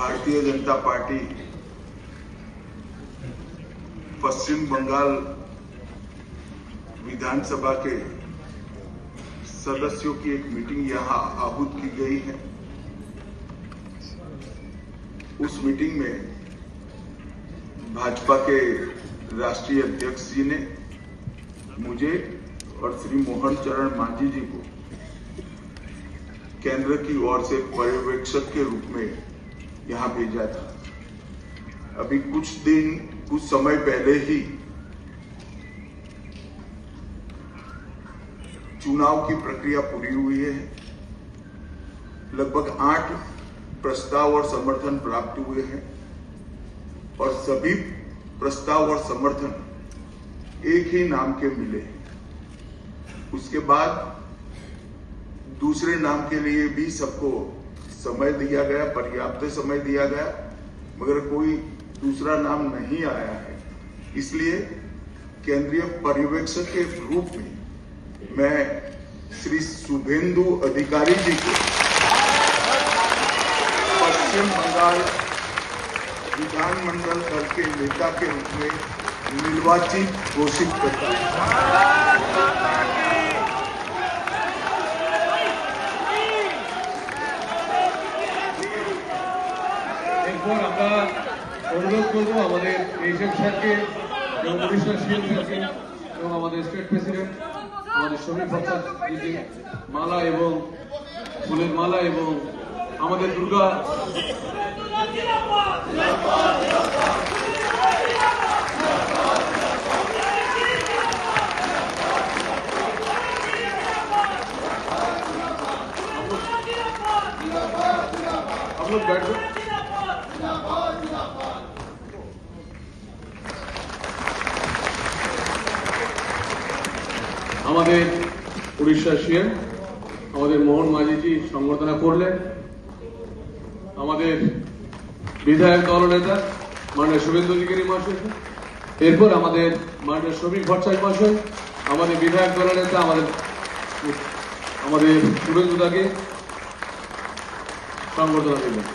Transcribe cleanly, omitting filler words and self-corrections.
Bharatiya Janata party पश्चिम बंगाल विधानसभा के सदस्यों की एक मीटिंग यहां आहूत की गई है। उस मीटिंग में भाजपा के राष्ट्रीय अध्यक्ष जी ने मुझे और श्री मोहन चरण मांझी जी को केंद्र की ओर से पर्यवेक्षक के रूप में यहां भेजा था। अभी कुछ समय पहले ही चुनाव की प्रक्रिया पूरी हुई है। लगभग 8 प्रस्ताव और समर्थन प्राप्त हुए हैं और सभी प्रस्ताव और समर्थन एक ही नाम के मिले। उसके बाद दूसरे नाम के लिए भी सबको समय दिया गया, पर्याप्त समय दिया गया, मगर कोई दूसरा नाम नहीं आया है। इसलिए केंद्रीय पर्यवेक्षक के रूप में मैं श्री शुभेंदु अधिकारी जी को पश्चिम बंगाल विधानमंडल दल के नेता के रूप में निर्वाचित घोषित करता हूं। আমরা অনুরোধ করবো আমাদের এইচএম স্যারকে এবং উড়িষ্যার সিএম স্যারকে এবং আমাদের স্টেট প্রেসিডেন্ট আমাদের শ্রমিক ভট্টাচার্যকে মালা এবং ফুলের মালা এবং আমাদের দুর্গা हम लोग बैठ गए। আমাদের উড়িষ্যার সিএম আমাদের মোহন মাঝিজি সংবর্ধনা করলেন। আমাদের বিধায়ক দলনেতা মাননীয় শুভেন্দু অধিকারী মহাশয়, এরপর আমাদের মাননীয় শ্রমিক ভট্টাচার্য মহাশয়, আমাদের বিধায়ক দলনেতা আমাদের শুভেন্দু দাকে সংবর্ধনা দিলেন।